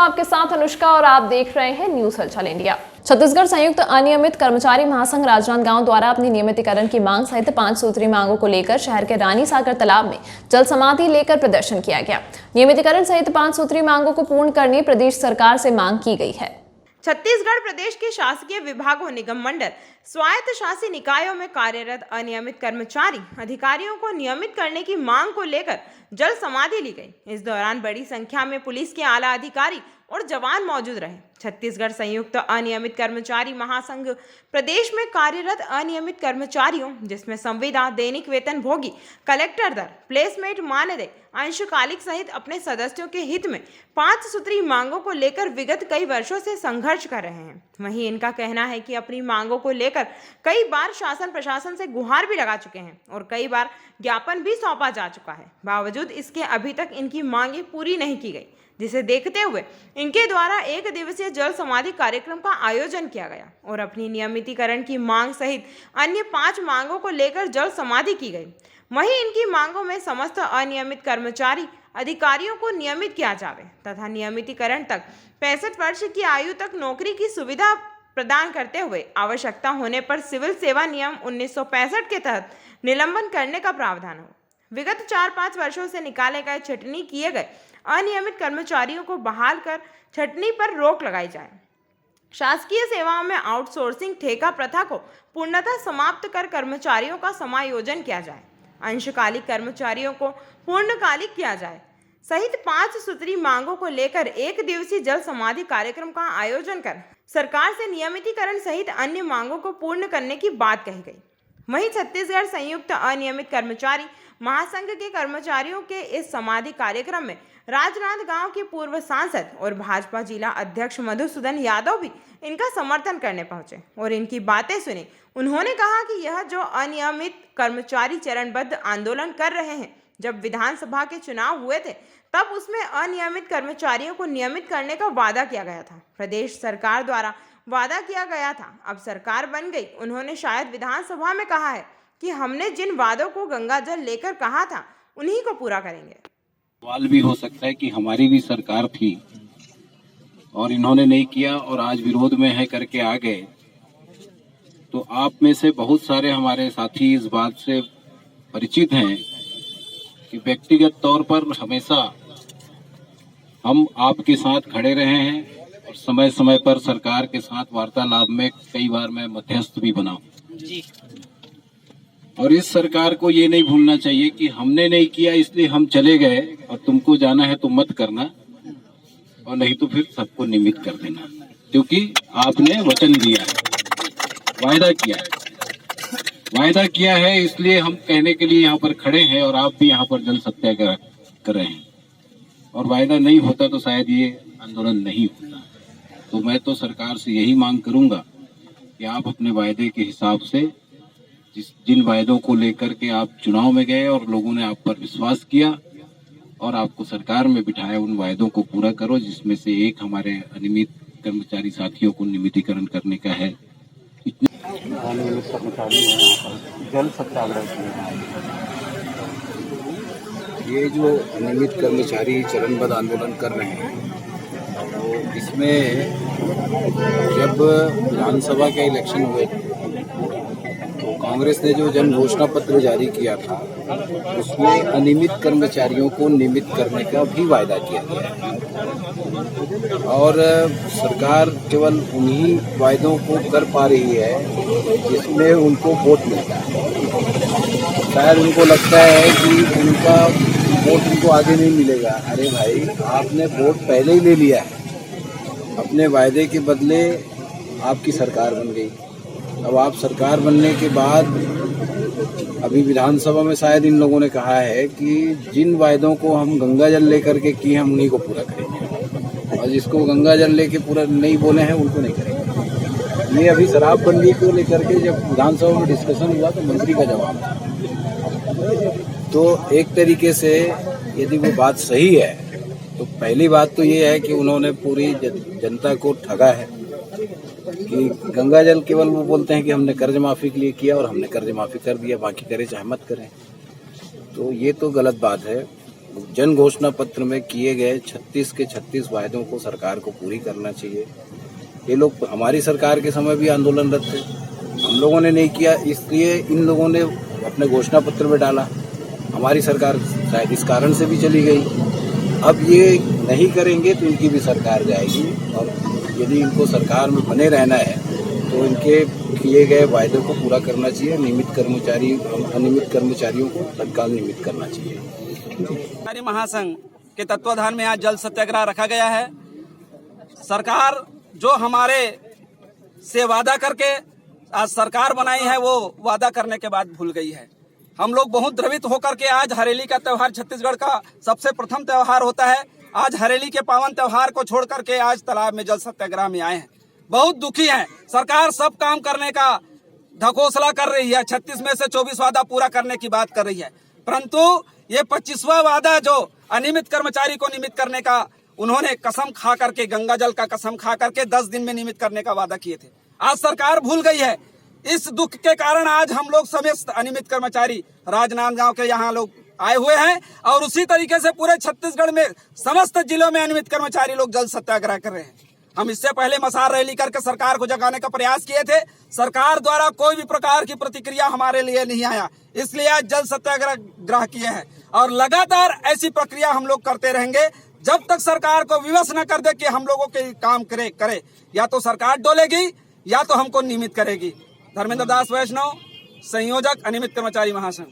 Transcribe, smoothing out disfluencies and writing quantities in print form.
आपके साथ अनुष्का और आप देख रहे हैं न्यूज हलचल इंडिया। छत्तीसगढ़ संयुक्त अनियमित कर्मचारी महासंघ राजनांदगांव द्वारा अपनी नियमितीकरण की मांग सहित 5 सूत्री मांगों को लेकर शहर के रानी सागर तालाब में जल समाधि लेकर प्रदर्शन किया गया। नियमितीकरण सहित 5 सूत्री मांगों को पूर्ण करने प्रदेश सरकार से मांग की गई है। छत्तीसगढ़ प्रदेश के शासकीय विभागों, निगम मंडल, स्वायत्त शासी निकायों में कार्यरत अनियमित कर्मचारी अधिकारियों को नियमित करने की मांग को लेकर जल समाधि ली गई। इस दौरान बड़ी संख्या में पुलिस के आला अधिकारी और जवान मौजूद रहे। छत्तीसगढ़ संयुक्त अनियमित कर्मचारी महासंघ प्रदेश में कार्यरत अनियमित कर्मचारियों, जिसमें संविदा, दैनिक वेतन भोगी, कलेक्टर दर, प्लेसमेंट मानदेय, अंशकालिक सहित अपने सदस्यों के हित में 5 सूत्री मांगों को लेकर विगत कई वर्षों से संघर्ष कर रहे हैं। वहीं इनका कहना है कि अपनी मांगों को लेकर कई बार शासन प्रशासन से गुहार भी लगा चुके हैं और कई बार ज्ञापन भी सौंपा जा चुका है। बावजूद इसके अभी तक इनकी मांगें पूरी नहीं की गई, जिसे देखते हुए इनके द्वारा 1 दिवसीय जल समाधि कार्यक्रम का आयोजन किया गया और अपनी नियमितीकरण की मांग सहित अन्य 5 मांगों को लेकर जल समाधि की गई। वहीं इनकी मांगों में समस्त अनियमित कर्मचारी अधिकारियों को नियमित किया जावे तथा नियमितीकरण तक 65 वर्ष की आयु तक नौकरी की सुविधा प्रदान करते हुए आवश्यकता होने पर सिविल सेवा नियम 1965 के तहत निलंबन करने का प्रावधान हो। विगत 4-5 वर्षों से निकाले गए छटनी किए गए अनियमित कर्मचारियों को बहाल कर छटनी पर रोक लगाई जाए। शासकीय सेवाओं में आउटसोर्सिंग ठेका प्रथा को पूर्णतः समाप्त कर कर्मचारियों का समायोजन किया जाए। अंशकालिक कर्मचारियों को पूर्णकालिक किया जाए सहित 5 सूत्री मांगों को लेकर 1 दिवसीय जल समाधि कार्यक्रम का आयोजन कर सरकार से नियमितीकरण सहित अन्य मांगों को पूर्ण करने की बात कही गई। वहीं छत्तीसगढ़ संयुक्त अनियमित कर्मचारी महासंघ के कर्मचारियों के इस समाधि कार्यक्रम में राजनांदगांव के पूर्व सांसद और भाजपा जिला अध्यक्ष मधुसूदन यादव भी इनका समर्थन करने पहुंचे और इनकी बातें सुनी। उन्होंने कहा कि यह जो अनियमित कर्मचारी चरणबद्ध आंदोलन कर रहे हैं, जब विधानसभा के चुनाव हुए थे तब उसमें अनियमित कर्मचारियों को नियमित करने का वादा किया गया था। प्रदेश सरकार द्वारा वादा किया गया था, अब सरकार बन गई। उन्होंने शायद विधानसभा में कहा है कि हमने जिन वादों को गंगा जल लेकर कहा था उन्हीं को पूरा करेंगे। सवाल भी हो सकता है कि हमारी भी सरकार थी और इन्होंने नहीं किया और आज विरोध में है करके आ गए। तो आप में से बहुत सारे हमारे साथी इस बात से परिचित हैं कि व्यक्तिगत तौर पर हमेशा हम आपके साथ खड़े रहे हैं और समय समय पर सरकार के साथ वार्तालाप में कई बार मैं मध्यस्थ भी बना हूं। और इस सरकार को ये नहीं भूलना चाहिए कि हमने नहीं किया इसलिए हम चले गए और तुमको जाना है तो मत करना और नहीं तो फिर सबको निमित्त कर देना, क्योंकि आपने वचन दिया है, वायदा किया है इसलिए हम कहने के लिए यहाँ पर खड़े हैं और आप भी यहाँ पर जल सत्याग्रह कर रहे हैं। और वायदा नहीं होता तो शायद ये आंदोलन नहीं होता। तो मैं तो सरकार से यही मांग करूंगा कि आप अपने वायदे के हिसाब से जिन वायदों को लेकर के आप चुनाव में गए और लोगों ने आप पर विश्वास किया और आपको सरकार में बिठाया, उन वायदों को पूरा करो, जिसमें से एक हमारे अनियमित कर्मचारी साथियों को नियमितीकरण करने का है। अनियमित कर्मचारी जल सत्याग्रह ये जो अनियमित कर्मचारी चरणबद्ध आंदोलन कर रहे हैं, तो इसमें जब विधानसभा के इलेक्शन हुए तो कांग्रेस ने जो जन घोषणा पत्र जारी किया था उसमें अनियमित कर्मचारियों को नियमित करने का भी वायदा किया गया है और सरकार केवल उन्हीं वायदों को कर पा रही है जिसमें उनको वोट मिलता है। शायद उनको लगता है कि उनका वोट उनको आगे नहीं मिलेगा। अरे भाई, आपने वोट पहले ही ले लिया है, अपने वायदे के बदले आपकी सरकार बन गई। अब आप सरकार बनने के बाद अभी विधानसभा में शायद इन लोगों ने कहा है कि जिन वायदों को हम गंगा जल लेकर के किए हम उन्हीं को पूरा करेंगे और जिसको गंगा जल लेके पूरा नहीं बोले हैं उनको नहीं करेंगे। ये अभी शराबबंदी को लेकर के जब विधानसभा में डिस्कशन हुआ तो मंत्री का जवाब था। तो एक तरीके से यदि वो बात सही है तो पहली बात तो ये है कि उन्होंने पूरी जनता को ठगा है कि गंगा जल केवल वो बोलते हैं कि हमने कर्ज माफी के लिए किया और हमने कर्ज माफी कर दिया, बाकी करे चाहे मत करें। तो ये तो गलत बात है। जन घोषणा पत्र में किए गए 36 के 36 वायदों को सरकार को पूरी करना चाहिए। ये लोग हमारी सरकार के समय भी आंदोलनरत थे, हम लोगों ने नहीं किया, इसलिए इन लोगों ने अपने घोषणा पत्र में डाला। हमारी सरकार शायद इस कारण से भी चली गई। अब ये नहीं करेंगे तो इनकी भी सरकार जाएगी, और यदि इनको सरकार में बने रहना है तो इनके किए गए वायदों को पूरा करना चाहिए। अनियमित कर्मचारियों को तत्काल नियमित करना चाहिए। कर्मचारी महासंघ के तत्वाधान में आज जल सत्याग्रह रखा गया है। सरकार जो हमारे से वादा करके आज सरकार बनाई है, वो वादा करने के बाद भूल गई है। हम लोग बहुत द्रवित होकर के आज हरेली का त्योहार छत्तीसगढ़ का सबसे प्रथम त्योहार होता है। आज हरेली के पावन त्योहार को छोड़ करके आज तालाब में जल सत्याग्रह में आए हैं। बहुत दुखी हैं। सरकार सब काम करने का ढकोसला कर रही है, 36 में से 24 वादा पूरा करने की बात कर रही है, परंतु ये 25वां वादा जो अनियमित कर्मचारी को नियमित करने का उन्होंने कसम खा करके, गंगा जल का कसम खा करके 10 दिन में नियमित करने का वादा किए थे, आज सरकार भूल गई है। इस दुख के कारण आज हम लोग समस्त अनियमित कर्मचारी राजनांदगांव के यहाँ लोग आए हुए हैं, और उसी तरीके से पूरे छत्तीसगढ़ में समस्त जिलों में अनियमित कर्मचारी लोग जल सत्याग्रह कर रहे हैं। हम इससे पहले मसाल रैली करके सरकार को जगाने का प्रयास किए थे, सरकार द्वारा कोई भी प्रकार की प्रतिक्रिया हमारे लिए नहीं आया, इसलिए आज जल सत्याग्रह किए हैं, और लगातार ऐसी प्रक्रिया हम लोग करते रहेंगे जब तक सरकार को विवश न कर दे कि हम लोगों के काम करे। या तो सरकार डोलेगी या तो हमको नियमित करेगी। धर्मेंद्र दास वैष्णव, संयोजक अनियमित कर्मचारी महासंघ।